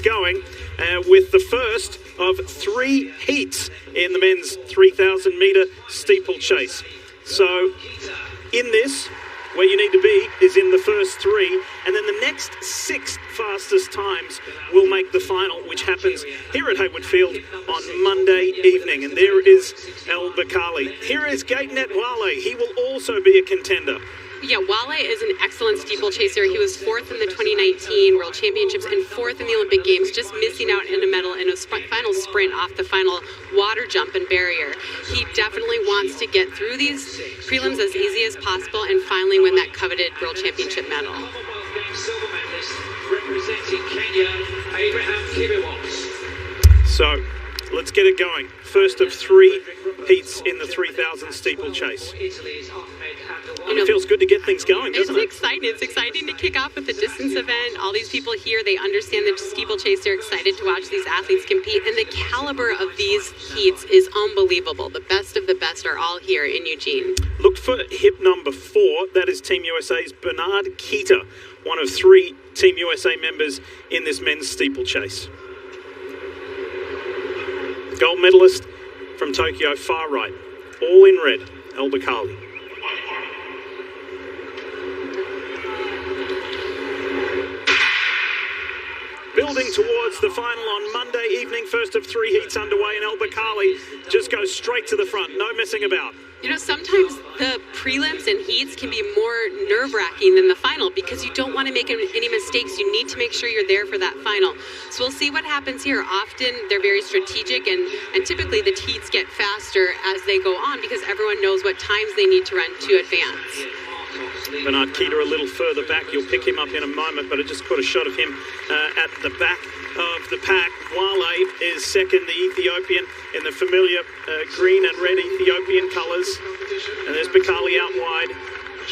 Going with the first of 3 heats in the men's 3,000 metre steeplechase. So in this, where you need to be is in the first 3, and then the next 6 fastest times will make the final, which happens here at Hayward Field on Monday evening. And there is El Bakali. Here is Gatenet Wale. He will also be a contender. Yeah, Wale is an excellent steeplechaser. He was 4th in the 2019 World Championships and 4th in the Olympic Games, just missing out in a medal in a final sprint off the final water jump and barrier. He definitely wants to get through these prelims as easy as possible and finally win that coveted World Championship medal. So, let's get it going. First of 3 heats in the 3,000 steeplechase. And it feels good to get things going, doesn't it? It's exciting. It's exciting to kick off with the distance event. All these people here, they understand the steeplechase. They're excited to watch these athletes compete. And the caliber of these heats is unbelievable. The best of the best are all here in Eugene. Look for hip number 4. That is Team USA's Bernard Keita, one of 3 Team USA members in this men's steeplechase. Gold medalist from Tokyo, far right, all in red, El Bakali. Building towards the final on Monday evening, first of 3 heats underway, and El Bakali just goes straight to the front, no messing about. You know, sometimes the prelims and heats can be more nerve-wracking than the final because you don't want to make any mistakes. You need to make sure you're there for that final. So we'll see what happens here. Often they're very strategic, and typically the heats get faster as they go on because everyone knows what times they need to run to advance. Bernard Keita a little further back. You'll pick him up in a moment, but I just caught a shot of him at the back of the pack. Wale is second, the Ethiopian, in the familiar green and red Ethiopian colours. And there's Bakali out wide.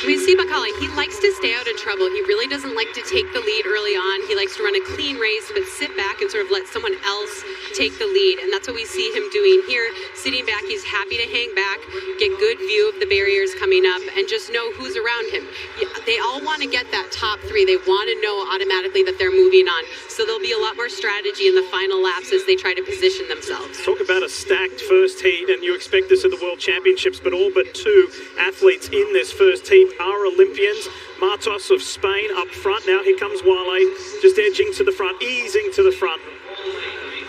We see Bakali, he likes to stay out of trouble. He really doesn't like to take the lead early on. He likes to run a clean race, but sit back and sort of let someone else take the lead. And that's what we see him doing here. Sitting back, he's happy to hang back, get good view of the barriers coming up, and just know who's around him. They all want to get that top 3. They want to know automatically that they're moving on. So there'll be a lot more strategy in the final laps as they try to position themselves. Talk about a stacked first heat, and you expect this at the World Championships, but all but 2 athletes in this first heat are Olympians. Martos of Spain up front. Now here comes Wale, just edging to the front, easing to the front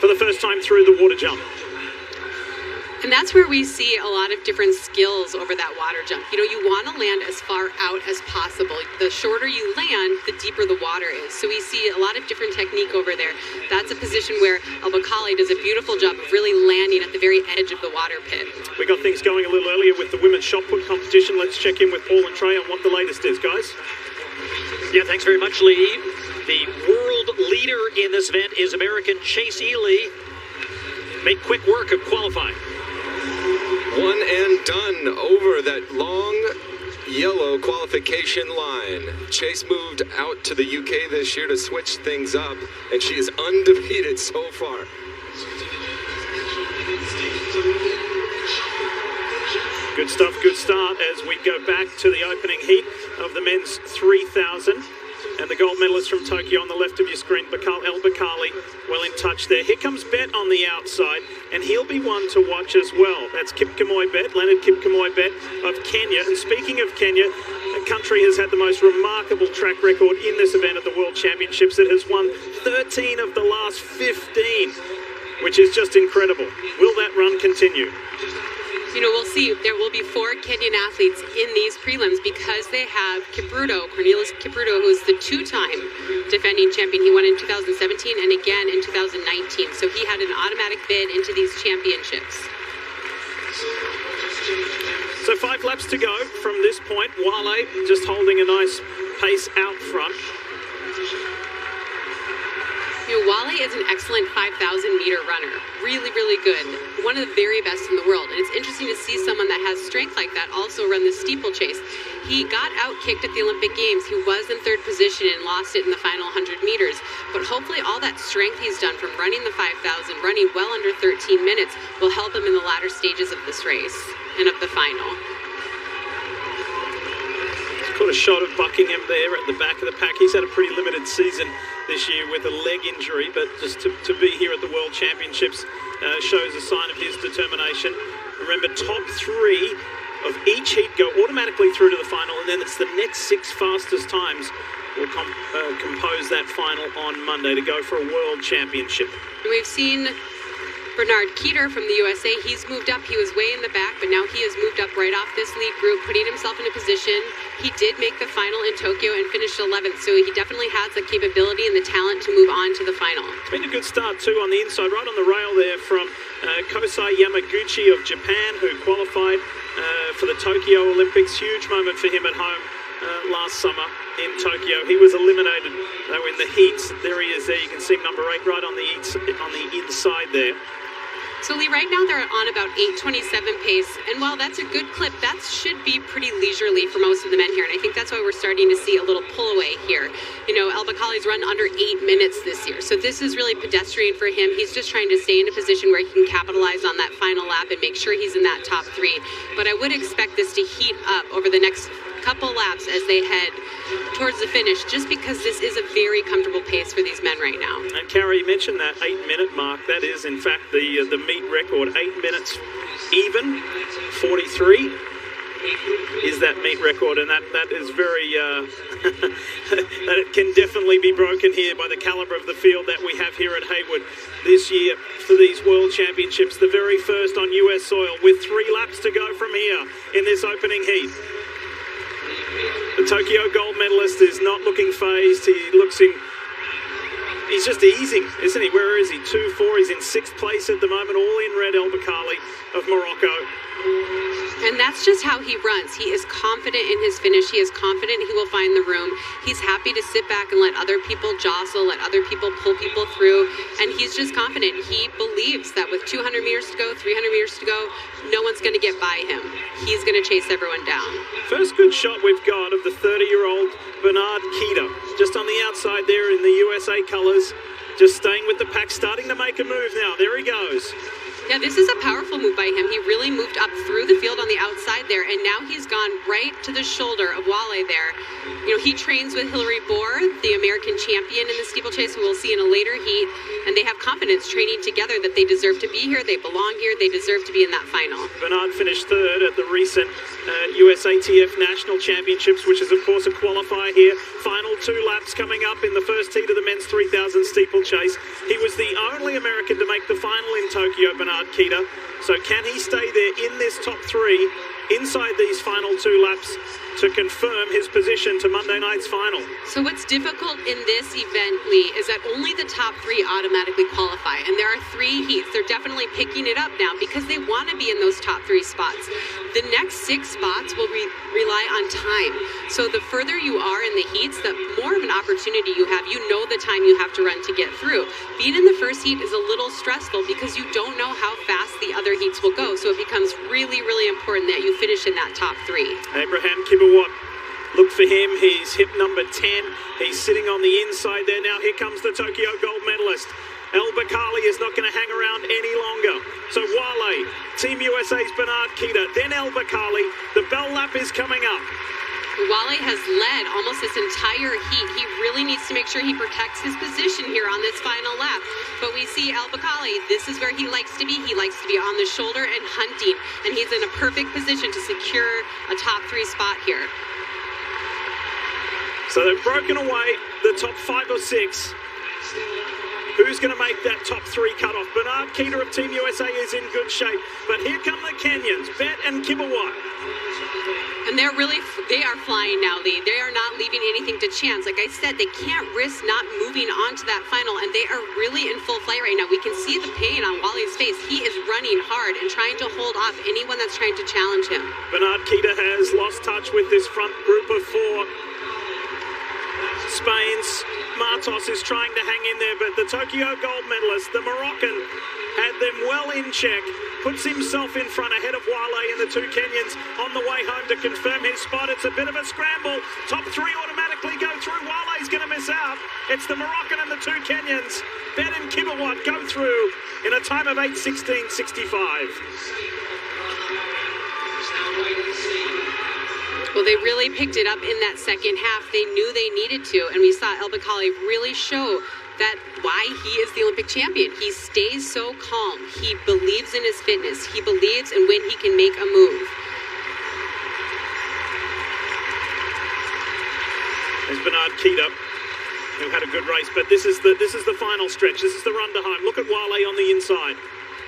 for the first time through the water jump. And that's where we see a lot of different skills over that water jump. You know, you want to land as far out as possible. The shorter you land, the deeper the water is. So we see a lot of different technique over there. That's a position where El Bakali does a beautiful job of really landing at the very edge of the water pit. We got things going a little earlier with the women's shot put competition. Let's check in with Paul and Trey on what the latest is, guys. Yeah, thanks very much, Lee. The world leader in this event is American Chase Ely. Make quick work of qualifying. One and done over that long yellow qualification line. Chase moved out to the UK this year to switch things up, and she is undefeated so far. Good stuff, good start as we go back to the opening heat of the men's 3,000. And the gold medalist from Tokyo on the left of your screen, El Bakali, well in touch there. Here comes Bet on the outside, and he'll be one to watch as well. That's Kipkemoi Bet, Leonard Kipkemoi Bet of Kenya. And speaking of Kenya, a country has had the most remarkable track record in this event at the World Championships. It has won 13 of the last 15, which is just incredible. Will that run continue? You know, we'll see. There will be 4 Kenyan athletes in these prelims because they have Cornelius Kipruto, who's the 2-time defending champion. He won in 2017 and again in 2019. So he had an automatic bid into these championships. So 5 laps to go from this point. Wale just holding a nice pace out front. You know, Wale is an excellent 5,000-meter runner. Really, really good. One of the very best in the world. And it's interesting to see someone that has strength like that also run the steeplechase. He got out-kicked at the Olympic Games. He was in 3rd position and lost it in the final 100 meters. But hopefully all that strength he's done from running the 5,000, running well under 13 minutes, will help him in the latter stages of this race and of the final. Got a shot of Buckingham there at the back of the pack. He's had a pretty limited season this year with a leg injury, but just to be here at the World Championships shows a sign of his determination. Remember, top 3 of each heat go automatically through to the final, and then it's the next 6 fastest times will compose that final on Monday to go for a World Championship. We've seen Bernard Keeter from the USA. He's moved up. He was way in the back, but now he has moved up right off this lead group, putting himself in a position. He did make the final in Tokyo and finished 11th, so he definitely has the capability and the talent to move on to the final. It's been a good start too on the inside, right on the rail there from Kosai Yamaguchi of Japan, who qualified for the Tokyo Olympics. Huge moment for him at home last summer in Tokyo. He was eliminated though in the heats. There he is there. You can see number 8 right on the inside there. So Lee, right now they're on about 8:27 pace, and while that's a good clip, that should be pretty leisurely for most of the men here, and I think that's why we're starting to see a little pull away here. You know, El Bakkali's run under 8 minutes this year, so this is really pedestrian for him. He's just trying to stay in a position where he can capitalize on that final lap and make sure he's in that top 3. But I would expect this to heat up over the next couple laps as they head towards the finish, just because this is a very comfortable pace for these men right now. And Carrie, you mentioned that 8-minute mark. That is, in fact, the meet record. 8 minutes even, 43 is that meet record, and that is very that it can definitely be broken here by the caliber of the field that we have here at Hayward this year for these World Championships, the very first on US soil, with 3 laps to go from here in this opening heat. The Tokyo gold medalist is not looking phased. He's just easing, isn't he? Where is he? 2-4. He's in 6th place at the moment, all in red, El Bakkali of Morocco. And that's just how he runs. He is confident in his finish. He is confident he will find the room. He's happy to sit back and let other people jostle, let other people pull people through. And he's just confident. He believes that with 200 meters to go, 300 meters to go, no one's going to get by him. He's going to chase everyone down. First good shot we've got of the 30-year-old Bernard Keeter. Just on the outside there in the USA colours. Just staying with the pack, starting to make a move now. There he goes. Yeah, this is a powerful move by him. He really moved up through the field on the outside there, and now he's gone right to the shoulder of Wale there. You know, he trains with Hillary Bohr, the American champion in the steeplechase, who we'll see in a later heat, and they have confidence training together that they deserve to be here, they belong here, they deserve to be in that final. Bernard finished 3rd at the recent USATF National Championships, which is, of course, a qualifier here. Final 2 laps coming up in the first heat of the men's 3,000 steeplechase. He was the only American to make the final in Tokyo, Bernard Keeter. So can he stay there in this top 3 inside these final 2 laps to confirm his position to Monday night's final? So what's difficult in this event, Lee, is that only the top 3 automatically qualify, and there are 3 heats. They're definitely picking it up now because they want to be in those top 3 spots. The next 6 spots will rely on time. So the further you are in the heats, the more of an opportunity you have. You know the time you have to run to get through. Being in the first heat is a little stressful because you don't know how fast the other heats will go. So it becomes really, really important that you finish in that top 3. Abraham Kibawat, look for him. He's hip number 10. He's sitting on the inside there. Now here comes the Tokyo gold medalist. El Bakkali is not going to hang around any longer. So Wale, Team USA's Bernard Keeter, then El Bakkali. The bell lap is coming up. Wale has led almost this entire heat. He really needs to make sure he protects his position here on this final lap. But we see El Bakkali, this is where he likes to be. He likes to be on the shoulder and hunting. And he's in a perfect position to secure a top 3 spot here. So they've broken away the top 5 or 6. Who's going to make that top 3 cutoff? Bernard Keeter of Team USA is in good shape. But here come the Kenyans, Bet and Kibawat. And they are flying now, Lee. They are not leaving anything to chance. Like I said, they can't risk not moving on to that final, and they are really in full flight right now. We can see the pain on Wale's face. He is running hard and trying to hold off anyone that's trying to challenge him. Bernard Keeter has lost touch with this front group of 4. Spain's Martos is trying to hang in there, but the Tokyo gold medalist, the Moroccan, had them well in check, puts himself in front ahead of Wale and the 2 Kenyans on the way home to confirm his spot. It's a bit of a scramble. Top 3 automatically go through. Wale's going to miss out. It's the Moroccan and the 2 Kenyans. Bet and Kibawat go through in a time of 8:16.65. Well, they really picked it up in that second half. They knew they needed to, and we saw El Bakkali really show that why he is the Olympic champion. He stays so calm. He believes in his fitness. He believes in when he can make a move. There's Bernard Keita, who had a good race, but this is the final stretch. This is the run to home. Look at Wale on the inside.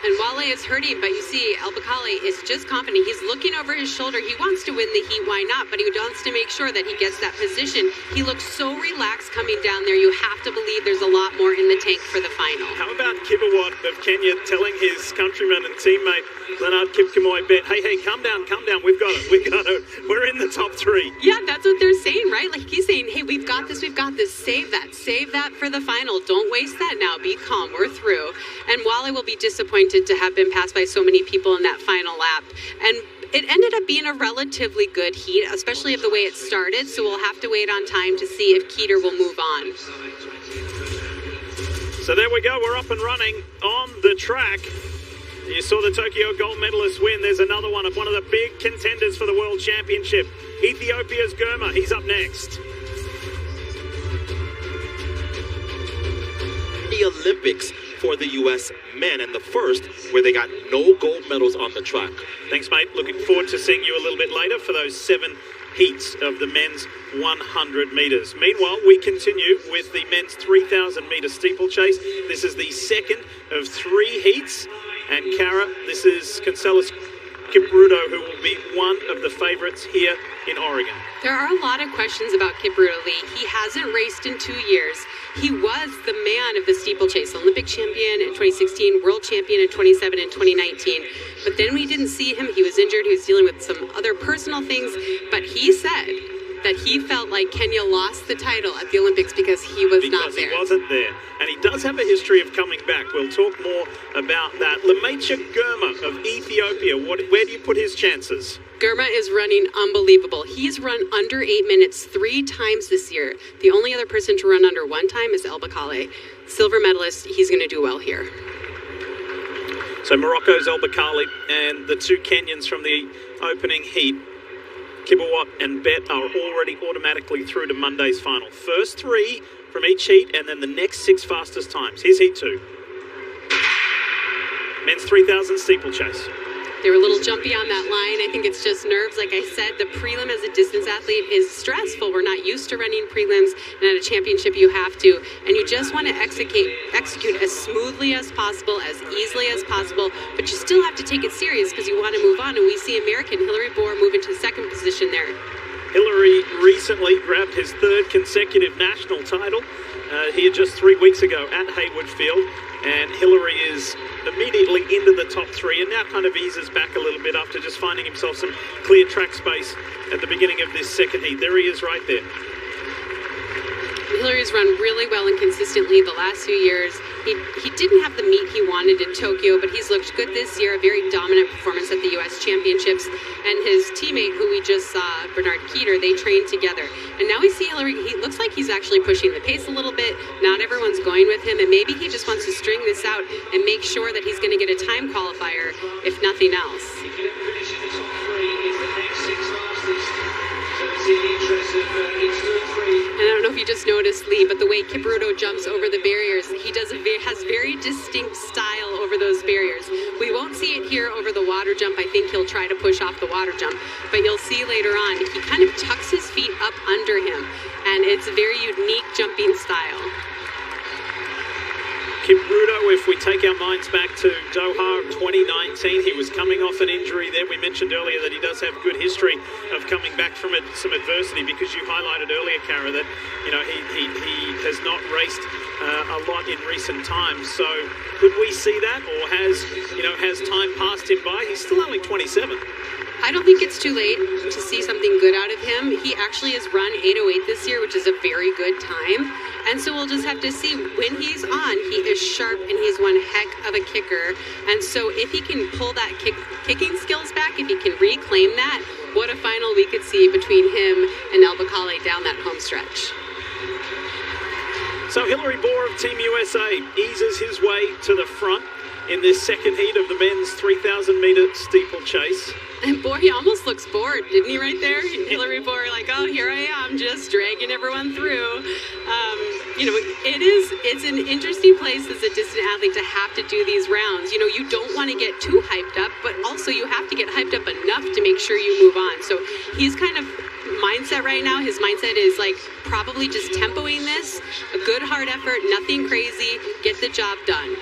And Wale is hurting, but you see, El Bakkali is just confident. He's looking over his shoulder. He wants to win the heat, why not? But he wants to make sure that he gets that position. He looks so relaxed coming down there. You have to believe there's a lot more in the tank for the final. How about Kibawat of Kenya telling his countryman and teammate, Leonard Kipkemoy Bet, hey, calm down. We've got it. We're in the top 3. Yeah, that's what they're saying, right? Like he's saying, hey, we've got this. Save that for the final. Don't waste that now. Be calm. We're through. And Wale will be disappointed to have been passed by so many people in that final lap. And it ended up being a relatively good heat, especially of the way it started. So we'll have to wait on time to see if Keeter will move on. So there we go. We're up and running on the track. You saw the Tokyo gold medalist win. There's another one of the big contenders for the World Championship. Ethiopia's Germa. He's up next. The Olympics for the U.S. men, and the first where they got no gold medals on the track. Thanks, mate. Looking forward to seeing you a little bit later for those 7 heats of the men's 100 metres. Meanwhile, we continue with the men's 3,000 metre steeplechase. This is the second of 3 heats. And Cara, this is Cancelas Kipruto, who will be one of the favourites here in Oregon. There are a lot of questions about Kipruto Lee. He hasn't raced in 2 years. He was the man of the steeplechase, Olympic champion in 2016, world champion in 2017 and 2019. But then we didn't see him. He was injured. He was dealing with some other personal things. But he said that he felt like Kenya lost the title at the Olympics because he was not there. He wasn't there. And he does have a history of coming back. We'll talk more about that. Lemecha Germa of Ethiopia, where do you put his chances? Germa is running unbelievable. He's run under 8 minutes 3 times this year. The only other person to run under 1 time is El Bakkali. Silver medalist, he's going to do well here. So Morocco's El Bakkali and the 2 Kenyans from the opening heat, Kibawat and Bet, are already automatically through to Monday's final. First 3 from each heat, and then the next 6 fastest times. Here's heat 2. Men's 3,000 steeplechase. They were a little jumpy on that line. I think it's just nerves. Like I said, the prelim as a distance athlete is stressful. We're not used to running prelims, and at a championship you have to. And you just want to execute as smoothly as possible, as easily as possible, but you still have to take it serious because you want to move on. And we see American Hillary Bohr move into 2nd position there. Hillary recently grabbed his 3rd consecutive national title here just 3 weeks ago at Hayward Field. And Hillary is immediately into the top 3 and now kind of eases back a little bit after just finding himself some clear track space at the beginning of this second heat. There he is right there. Hillary's run really well and consistently the last few years. He didn't have the meet he wanted in Tokyo, but he's looked good this year. A very dominant performance at the U.S. Championships. And his teammate, who we just saw, Bernard Keeter, they trained together. And now we see Hillary, he looks like he's actually pushing the pace a little bit. Not everyone's going with him, and maybe he just wants to string this out and make sure that he's going to get a time qualifier, if nothing else. And I don't know if you just noticed, Lee, but the way Kipruto jumps over the barriers, he has very distinct style over those barriers. We won't see it here over the water jump. I think he'll try to push off the water jump, but you'll see later on, he kind of tucks his feet up under him, and it's a very unique jumping style. Kipruto, if we take our minds back to Doha 2019, he was coming off an injury there. We mentioned earlier that he does have good history of coming back from some adversity, because you highlighted earlier, Cara, that he has not raced a lot in recent times. So could we see that, or has time passed him by? He's still only 27. I don't think it's too late to see something good out of him. He actually has run 8:08 this year, which is a very good time. And so we'll just have to see. When he's on, he is sharp and he's one heck of a kicker. And so if he can pull that kicking skills back, if he can reclaim that, what a final we could see between him and El Bakkali down that home stretch. So Hillary Bohr of Team USA eases his way to the front. in this second heat of the men's 3,000-meter steeplechase. And boy, he almost looks bored, didn't he, right there? Hillary Bohr, like, oh, here I am, just dragging everyone through. You know, it's an interesting place as a distant athlete to have to do these rounds. You know, you don't want to get too hyped up, but also you have to get hyped up enough to make sure you move on. So he's kind of mindset right now. His mindset is like probably just tempoing this, a good hard effort, nothing crazy, get the job done.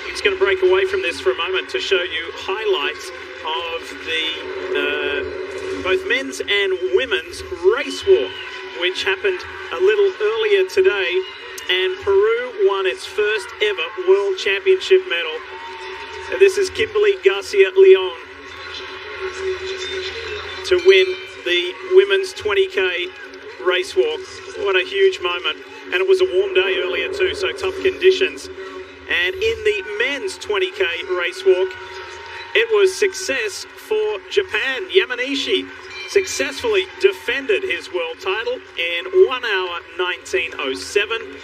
He's going to break away from this for a moment to show you highlights of the both men's and women's race walk, which happened a little earlier today, and Peru won its first ever World Championship medal. This is Kimberly Garcia Leon to win the women's 20K race walk. What a huge moment. And it was a warm day earlier too, so tough conditions. And in the men's 20K race walk, it was success for Japan. Yamanishi successfully defended his world title in 1 hour 19:07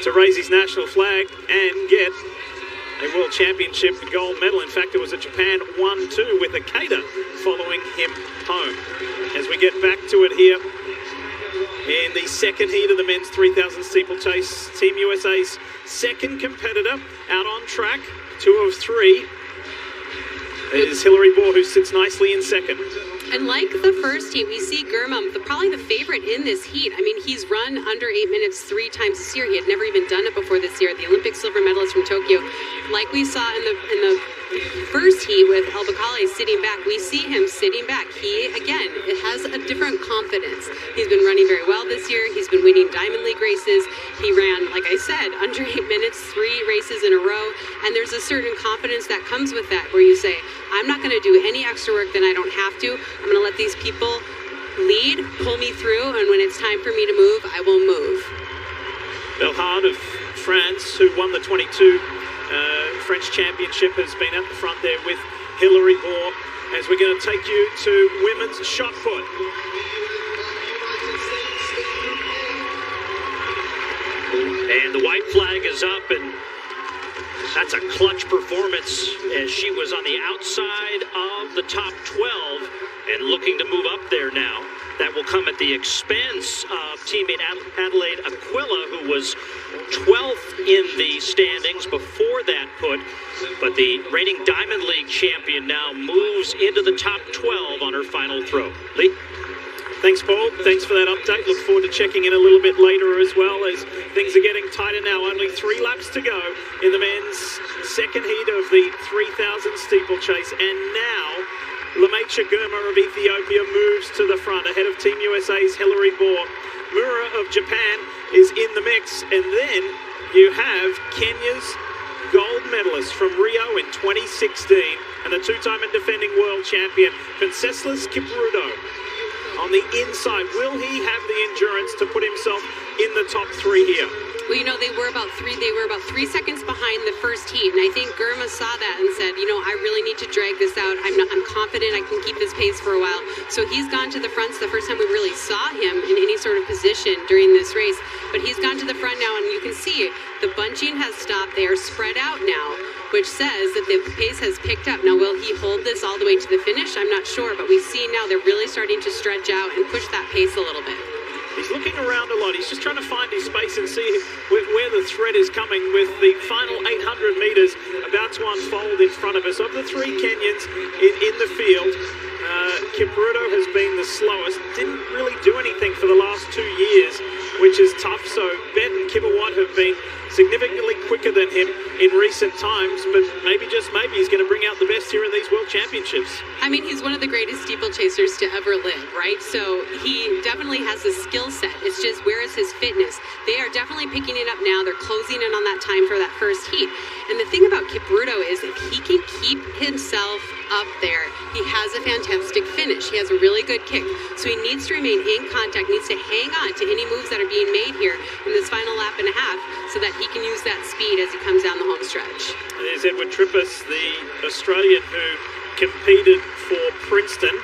to raise his national flag and get a world championship gold medal. In fact, it was a Japan 1-2 with Akeda following him home. As we get back to it here in the second heat of the men's 3,000 steeplechase, Team USA's second competitor out on track, 2 of 3. It is Hillary Bohr, who sits nicely in second. And like the first heat, we see Gurmam, probably the favorite in this heat. I mean, he's run under 8 minutes 3 times this year. He had never even done it before this year. The Olympic silver medalist from Tokyo. Like we saw in the first heat with El Bakali sitting back, we see him sitting back. He, again, it has a different confidence. He's been running very well this year. He's been winning Diamond League races. He ran, like I said, under 8 minutes, 3 races in a row. And there's a certain confidence that comes with that, where you say, I'm not going to do any extra work than I don't have to. I'm going to let these people lead, pull me through, and when it's time for me to move, I will move. Belhard of France, who won the 22 French Championship, has been at the front there with Hillary Bohr, as we're going to take you to women's shot put. And the white flag is up, and that's a clutch performance as she was on the outside of the top 12 and looking to move up there now. That will come at the expense of teammate Adelaide Aquila, who was 12th in the standings before that put. But the reigning Diamond League champion now moves into the top 12 on her final throw. Lee? Thanks, Paul. Thanks for that update. Look forward to checking in a little bit later as well, as things are getting tighter now. Only 3 laps to go in the men's second heat of the 3,000 steeplechase. And now, Lamecha Gurma of Ethiopia moves to the front ahead of Team USA's Hillary Bohr. Mura of Japan is in the mix. And then you have Kenya's gold medalist from Rio in 2016 and the 2-time and defending world champion, Venceslas Kipruto. On the inside, will he have the endurance to put himself in the top 3 here? Well, you know, they were about 3 seconds behind the first heat, and I think Gurma saw that and said, you know, I really need to drag this out. I'm confident I can keep this pace for a while. So he's gone to the front. It's the first time we really saw him in any sort of position during this race. But he's gone to the front now, and you can see the bunching has stopped. They are spread out now, which says that the pace has picked up. Now, will he hold this all the way to the finish? I'm not sure, but we see now they're really starting to stretch out and push that pace a little bit. He's looking around a lot. He's just trying to find his space and see where the thread is coming, with the final 800 metres about to unfold in front of us. Of the 3 Kenyans in the field, Kipruto has been the slowest. Didn't really do anything for the last 2 years, which is tough. So Bet and Kibawat have been significantly quicker than him in recent times, but maybe, just maybe, he's going to bring out the best here in these World Championships. I mean, he's one of the greatest steeplechasers to ever live, right? So he definitely has a skill set. It's just, where is his fitness? They are definitely picking it up now. They're closing in on that time for that first heat. And the thing about Kipruto is, if he can keep himself up there, he has a fantastic finish. He has a really good kick. So he needs to remain in contact, needs to hang on to any moves that are being made here in this final lap and a half, so that he can use that speed as he comes down the home stretch. There's Edward Trippas, the Australian who competed for Princeton.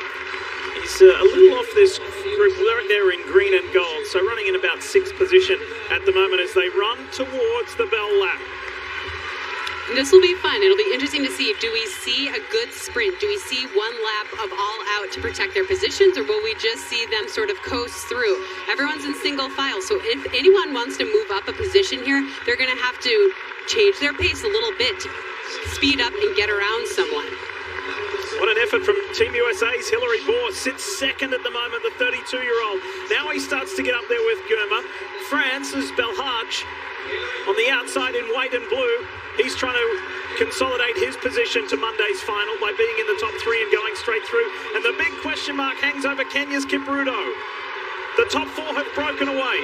He's a little off this group. They're in green and gold, so running in about 6th position at the moment as they run towards the bell lap. This will be fun. It'll be interesting to see. Do we see a good sprint? Do we see one lap of all out to protect their positions, or will we just see them sort of coast through? Everyone's in single file, so if anyone wants to move up a position here, they're going to have to change their pace a little bit to speed up and get around someone. What an effort from Team USA's Hillary Bohr. Sits second at the moment, the 32-year-old. Now he starts to get up there with Germa. France's Belhaj on the outside in white and blue. He's trying to consolidate his position to Monday's final by being in the top three and going straight through. And the big question mark hangs over Kenya's Kipruto. The top four have broken away.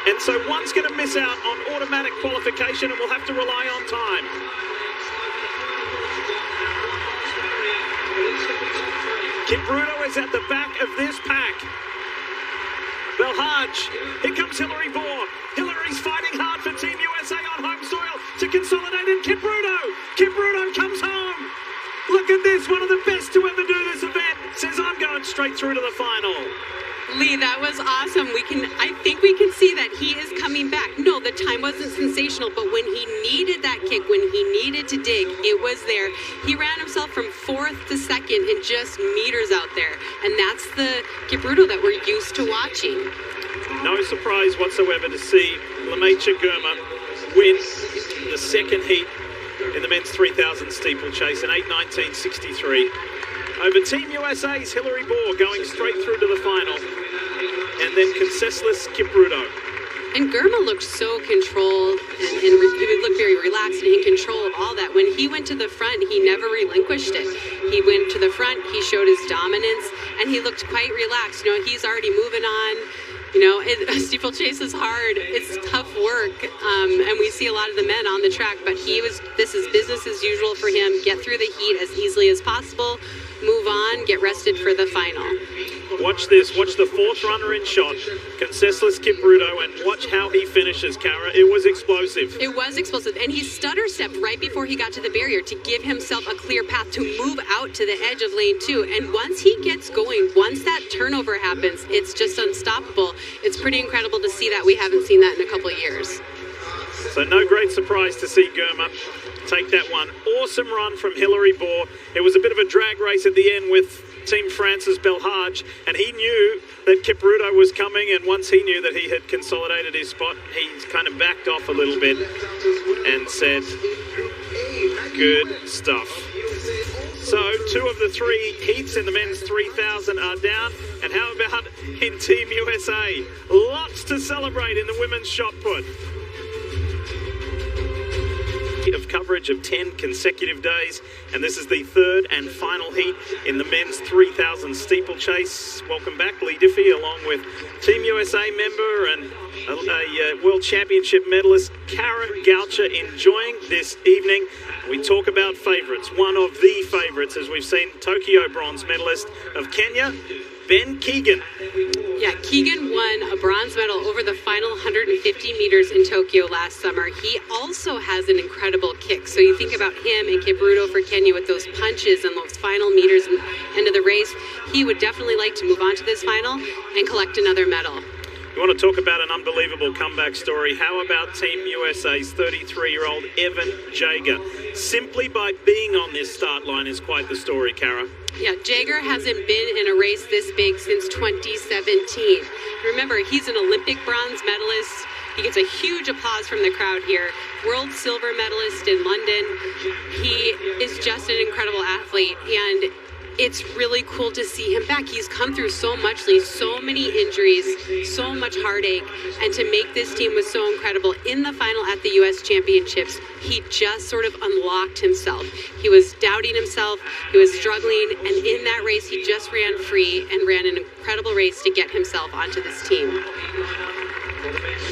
And so one's going to miss out on automatic qualification and will have to rely on time. Kipruto is at the back of this pack. Belhaj, here comes Hillary Bohr. Hillary's fighting hard for Team USA on home soil to consolidate, and Kipruto comes home. Look at this, one of the best to ever do this event. Says, I'm going straight through to the final. Lee, that was awesome. I think we can see that he is coming back. No, the time wasn't sensational, but when he needed that kick, when he needed to dig, it was there. He ran himself from 4th to 2nd in just meters out there. And that's the Kipruto that we're used to watching. No surprise whatsoever to see Lemecha Germa win the second heat in the men's 3,000 steeplechase in 8:19.63. Over Team USA's Hillary Bohr going straight through to the final. And then Concessless Kipruto. And Germa looked so controlled, and he would look very relaxed and in control of all that. When he went to the front, he never relinquished it. He went to the front, he showed his dominance, and he looked quite relaxed. You know, he's already moving on. You know, steeplechase is hard. It's tough work, and we see a lot of the men on the track, but this is business as usual for him. Get through the heat as easily as possible, move on, get rested for the final. Watch this. Watch the fourth runner in shot, Concessless Kipruto, and watch how he finishes, Cara. It was explosive. It was explosive, and he stutter-stepped right before he got to the barrier to give himself a clear path to move out to the edge of lane 2. And once he gets going, once that turnover happens, it's just unstoppable. It's pretty incredible to see that. We haven't seen that in a couple of years. So no great surprise to see Germa take that one. Awesome run from Hillary Bohr. It was a bit of a drag race at the end with Team France's Belhaj, and he knew that Kipruto was coming, and once he knew that he had consolidated his spot, he kind of backed off a little bit and said, good stuff. So 2 of the 3 heats in the men's 3,000 are down. And how about in Team USA? Lots to celebrate in the women's shot put. Of coverage of 10 consecutive days, and this is the 3rd and final heat in the men's 3,000 steeplechase. Welcome back, Lee Diffie, along with Team USA member and a World Championship medalist, Cara Goucher, enjoying this evening. We talk about favourites. One of the favourites, as we've seen, Tokyo bronze medalist of Kenya, Ben Keegan. Yeah, Keegan won a bronze medal over the final 150 meters in Tokyo last summer. He also has an incredible kick. So you think about him and Kipruto for Kenya with those punches and those final meters and end of the race. He would definitely like to move on to this final and collect another medal. You want to talk about an unbelievable comeback story? How about Team USA's 33-year-old Evan Jager? Simply by being on this start line is quite the story, Cara. Yeah, Jager hasn't been in a race this big since 2017. Remember, he's an Olympic bronze medalist. He gets a huge applause from the crowd here. World silver medalist in London. He is just an incredible athlete, and it's really cool to see him back. He's come through so much, Lee, so many injuries, so much heartache, and to make this team was so incredible. In the final at the U.S. Championships, he just sort of unlocked himself. He was doubting himself, he was struggling, and in that race, he just ran free and ran an incredible race to get himself onto this team.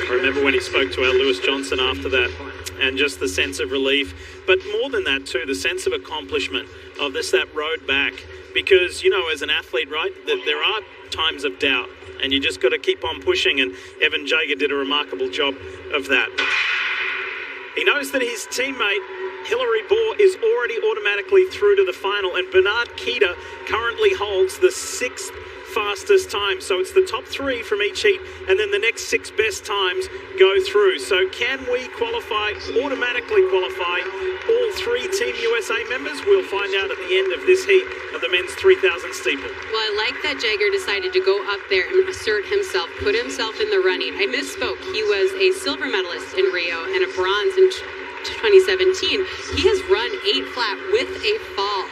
I remember when he spoke to our Lewis Johnson after that, and just the sense of relief, but more than that too, the sense of accomplishment of that road back. Because, you know, as an athlete, right, there are times of doubt, and you just got to keep on pushing, and Evan Jager did a remarkable job of that. He knows that his teammate, Hillary Bohr, is already automatically through to the final, and Bernard Keita currently holds the 6th fastest time. So it's the top 3 from each heat, and then the next 6 best times go through. So can we automatically qualify all 3 Team USA members? We'll find out at the end of this heat of the men's 3,000 steeple. Well, I like that Jagger decided to go up there and assert himself, put himself in the running. I misspoke. He was a silver medalist in Rio and a bronze in 2017. He has run 8 flat with a fall.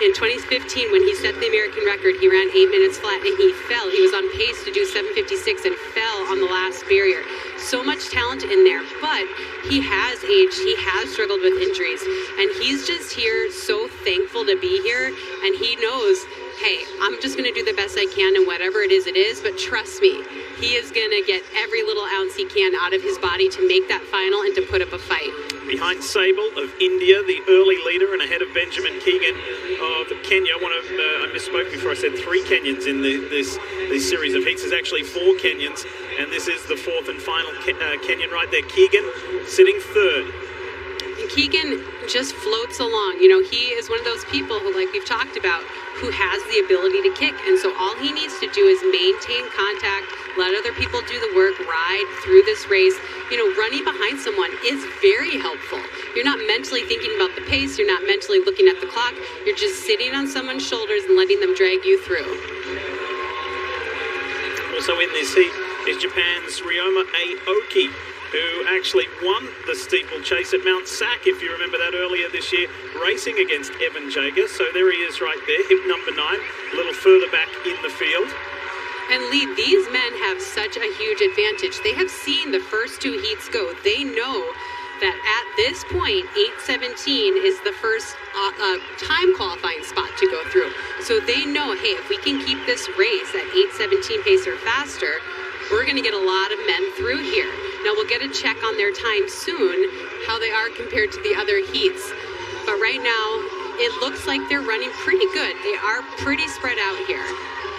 In 2015, when he set the American record, he ran 8 minutes flat and he fell. He was on pace to do 7:56 and fell on the last barrier. So much talent in there, but he has aged, he has struggled with injuries, and he's just here so thankful to be here, and he knows, hey, I'm just gonna do the best I can, and whatever it is, but trust me, he is gonna get every little ounce he can out of his body to make that final and to put up a fight. Behind Sable of India, the early leader, and ahead of Benjamin Keegan of Kenya. I misspoke before. I said 3 Kenyans in this series of heats. There's actually 4 Kenyans, and this is the 4th and final Kenyan right there. Keegan sitting 3rd. And Keegan just floats along. You know, he is one of those people who, like we've talked about, who has the ability to kick. And so all he needs to do is maintain contact, let other people do the work, ride through this race. You know, running behind someone is very helpful. You're not mentally thinking about the pace. You're not mentally looking at the clock. You're just sitting on someone's shoulders and letting them drag you through. Also in this heat is Japan's Ryoma Aoki, who actually won the steeplechase at Mount Sac, if you remember that earlier this year, racing against Evan Jager. So there he is right there, hip number 9, a little further back in the field. And Lee, these men have such a huge advantage. They have seen the first 2 heats go. They know that at this point, 8:17 is the first time qualifying spot to go through. So they know, hey, if we can keep this race at 8:17 pace or faster, we're going to get a lot of men through here. Now, we'll get a check on their time soon, how they are compared to the other heats. But right now, it looks like they're running pretty good. They are pretty spread out here.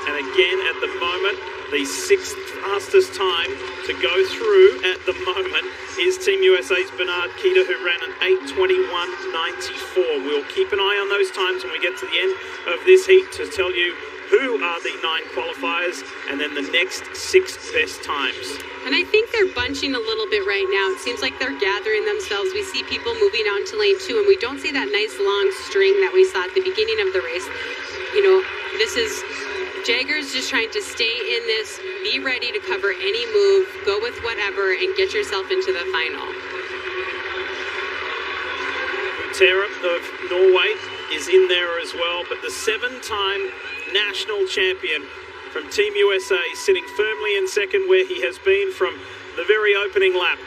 And again, at the moment, the 6th fastest time to go through at the moment is Team USA's Bernard Keita, who ran an 8:21.94. We'll keep an eye on those times when we get to the end of this heat to tell you who are the 9 qualifiers and then the next 6 best times. And I think they're bunching a little bit right now. It seems like they're gathering themselves. We see people moving on to lane 2, and we don't see that nice long string that we saw at the beginning of the race. You know, this is Jagger's just trying to stay in this, be ready to cover any move, go with whatever, and get yourself into the final. Tara of Norway is in there as well, but the 7-time national champion from Team USA sitting firmly in 2nd, where he has been from the very opening lap.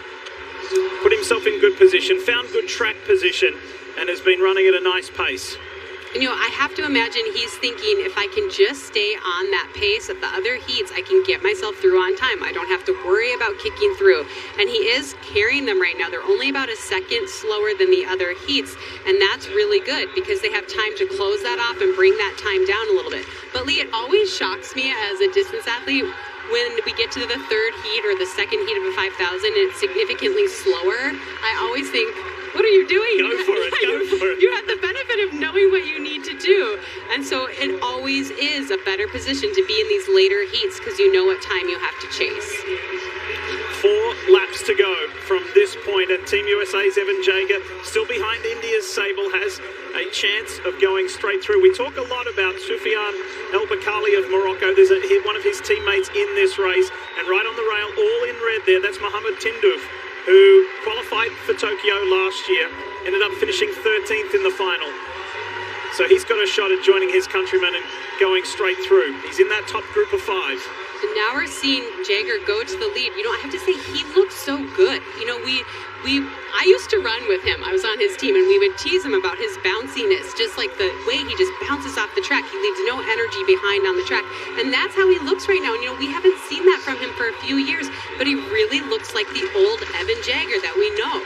Put himself in good position, found good track position, and has been running at a nice pace. You know, I have to imagine he's thinking, if I can just stay on that pace at the other heats, I can get myself through on time. I don't have to worry about kicking through. And he is carrying them right now. They're only about a second slower than the other heats. And that's really good because they have time to close that off and bring that time down a little bit. But Lee, it always shocks me as a distance athlete when we get to the 3rd heat or the 2nd heat of a 5,000 and it's significantly slower. I always think, what are you doing? Go for it, go for it. You have the benefit of knowing what you need to do. And so it always is a better position to be in these later heats because you know what time you have to chase. 4 laps to go from this point, and Team USA's Evan Jager, still behind India's Sable, has a chance of going straight through. We talk a lot about Soufiane El Bakali of Morocco. There's one of his teammates in this race, and right on the rail, all in red there, that's Mohamed Tindouf, who qualified for Tokyo last year, ended up finishing 13th in the final. So he's got a shot at joining his countrymen and going straight through. He's in that top group of 5. And now we're seeing Jager go to the lead. You know, I have to say, he looks so good. You know, I used to run with him. I was on his team, and we would tease him about his bounciness, just like the way he just bounces off the track. He leaves no energy behind on the track. And that's how he looks right now. And, you know, we haven't seen that from him for a few years, but he really looks like the old Evan Jager that we know.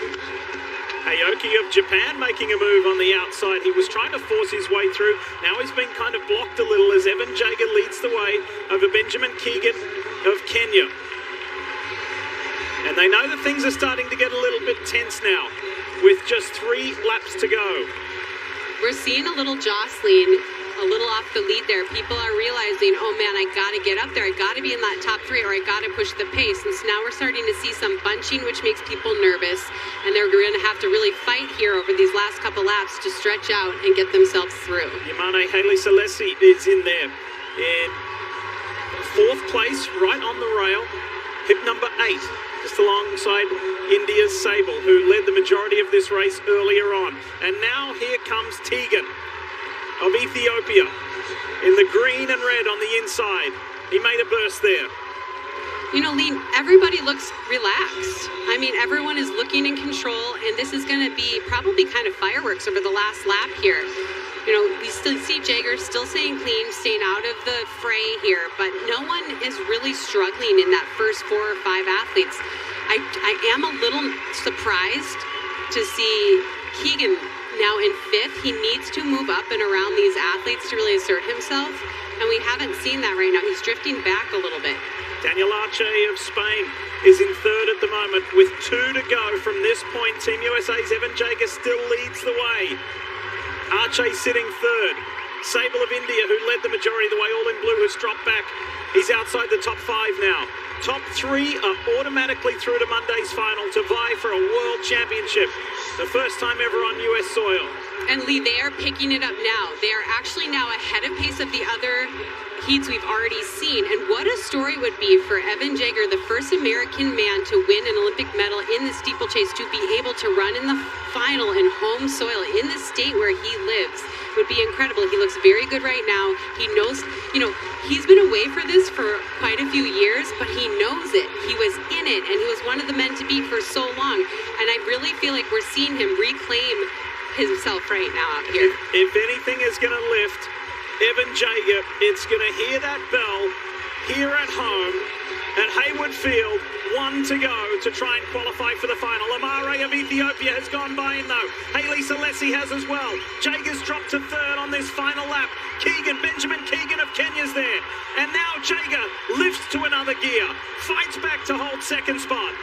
Aoki of Japan making a move on the outside. He was trying to force his way through. Now he's been kind of blocked a little as Evan Jager leads the way over Benjamin Keegan of Kenya. And they know that things are starting to get a little bit tense now with just 3 laps to go. We're seeing a little jostling a little off the lead there. People are realizing, oh man, I got to get up there. I got to be in that top 3, or I got to push the pace. And so now we're starting to see some bunching, which makes people nervous. And they're going to have to really fight here over these last couple laps to stretch out and get themselves through. Yamane Haile Selassie is in there in 4th place, right on the rail. Hip number 8, just alongside India's Sable, who led the majority of this race earlier on. And now here comes Tegan of Ethiopia in the green and red on the inside. He made a burst there. You know, Lee, everybody looks relaxed. I mean, everyone is looking in control, and this is going to be probably kind of fireworks over the last lap here. You know, we still see Jager still staying clean, staying out of the fray here, but no one is really struggling in that first 4 or 5 athletes. I am a little surprised to see Keegan now in 5th. He needs to move up and around these athletes to really assert himself, and we haven't seen that right now. He's drifting back a little bit. Daniel Arce of Spain is in 3rd at the moment with 2 to go from this point. Team USA's Evan Jager still leads the way. Arce sitting 3rd. Sable of India, who led the majority of the way, all in blue, has dropped back. He's outside the top 5 now. Top 3 are automatically through to Monday's final to vie for a world championship. The first time ever on US soil. And Lee, they are picking it up now. They are actually now ahead of pace of the other heats we've already seen. And what a story would be for Evan Jager, the first American man to win an Olympic medal in the steeplechase, to be able to run in the final in home soil in the state where he lives. Would be incredible. He looks very good right now. He knows, you know, he's been away for this for quite a few years, but he knows it. He was in it, and he was one of the men to beat for so long. And I really feel like we're seeing him reclaim himself right now out here. If anything is going to lift Evan Jager, it's going to hear that bell here at home at Hayward Field. 1 to go to try and qualify for the final. Amare of Ethiopia has gone by him though. Haile Selassie has as well. Jager's dropped to 3rd on this final lap. Benjamin Keegan of Kenya's there. And now Jager lifts to another gear. Fights back to hold 2nd spot.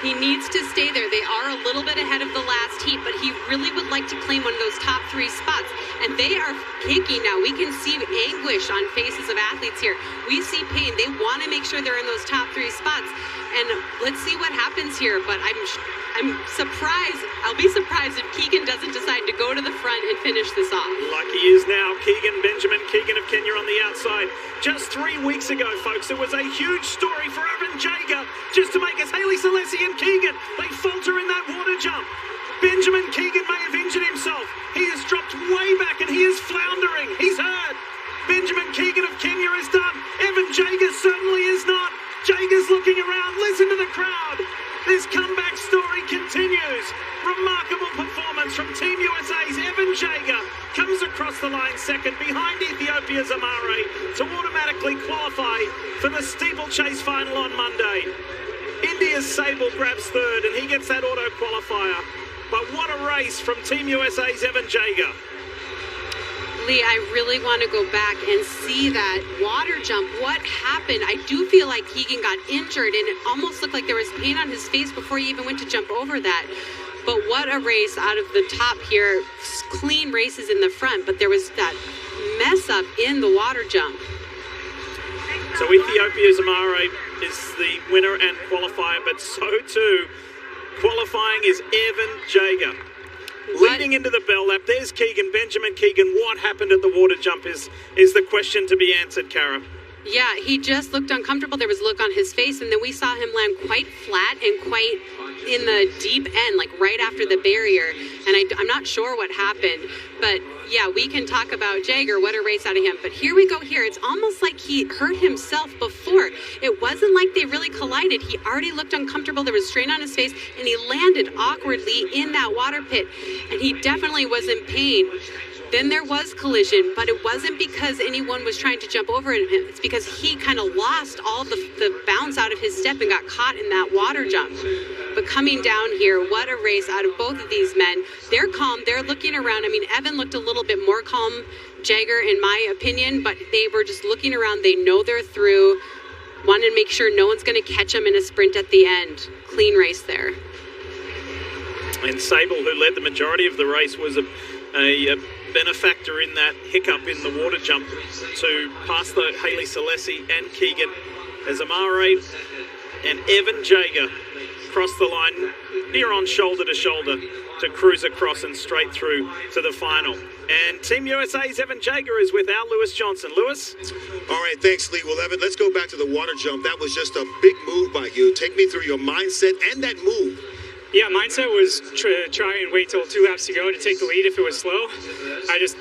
He needs to stay there. They are a little bit ahead of the last heat, but he really would like to claim one of those top 3 spots. And they are kicking now. We can see anguish on faces of athletes here. We see pain. They want to make sure they're in those top 3 spots. And let's see what happens here. But I'm surprised. I'll be surprised if Keegan doesn't decide to go to the front and finish this off. Like he is now. Benjamin Keegan of Kenya on the outside. Just 3 weeks ago, folks, it was a huge story for Evan Jager just to make us Haile Selassie and Keegan. They falter in that water jump. Benjamin Keegan may have injured himself. He has dropped way back and he is floundering. He's hurt. Benjamin Keegan of Kenya is done. Evan Jager certainly is not. Jager's looking around. Listen to the crowd. This comeback story continues. Remarkable performance from Team USA's Evan Jager. Comes across the line 2nd behind Ethiopia's Amare to automatically qualify for the steeplechase final on Monday. India's Sable grabs 3rd and he gets that auto qualifier. But what a race from Team USA's Evan Jager. Lee, I really want to go back and see that water jump. What happened? I do feel like Keegan got injured and it almost looked like there was pain on his face before he even went to jump over that. But what a race out of the top here. Clean races in the front, but there was that mess up in the water jump. So Ethiopia's Amare is the winner and qualifier, but so too qualifying is Evan Jager. Leading into the bell lap, there's Benjamin Keegan. What happened at the water jump is the question to be answered, Cara. Yeah, he just looked uncomfortable. There was a look on his face, and then we saw him land quite flat and quite in the deep end, like right after the barrier. And I'm not sure what happened, but yeah, we can talk about Jager. What a race out of him. But here we go here. It's almost like he hurt himself before. It wasn't like they really collided. He already looked uncomfortable. There was strain on his face, and he landed awkwardly in that water pit. And he definitely was in pain. Then there was collision, but it wasn't because anyone was trying to jump over him. It's because he kind of lost all the bounce out of his step and got caught in that water jump. But coming down here, what a race out of both of these men. They're calm. They're looking around. I mean, Evan looked a little bit more calm, Jager, in my opinion, but they were just looking around. They know they're through. Wanted to make sure no one's going to catch them in a sprint at the end. Clean race there. And Sable, who led the majority of the race, was a benefactor in that hiccup in the water jump to pass the Hayley Selesi and Keegan as Amare and Evan Jager cross the line near on shoulder to shoulder to cruise across and straight through to the final. And Team USA's Evan Jager is with our Lewis Johnson. Lewis? All right, thanks, Lee. Well, Evan, let's go back to the water jump. That was just a big move by you. Take me through your mindset and that move. Yeah, mindset was try and wait till 2 laps to go to take the lead if it was slow. I just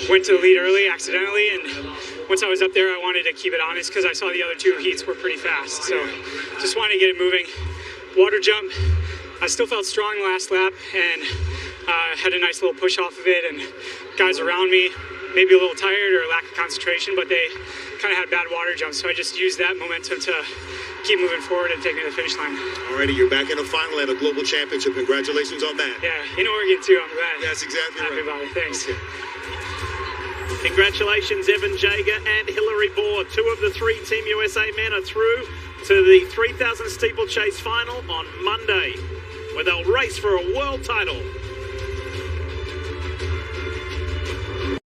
went to the lead early accidentally, and once I was up there, I wanted to keep it honest because I saw the other 2 heats were pretty fast. So just wanted to get it moving. Water jump, I still felt strong last lap and had a nice little push off of it, and guys around me maybe a little tired or lack of concentration, but they kind of had bad water jumps, so I just used that momentum to keep moving forward and take me to the finish line. Alrighty, you're back in the final at a global championship. Congratulations on that. Yeah, in Oregon too, I'm glad. That's exactly Happy right. about it, thanks. Congratulations, Evan Jager and Hillary Bohr. 2 of the 3 Team USA men are through to the 3,000 steeplechase final on Monday, where they'll race for a world title.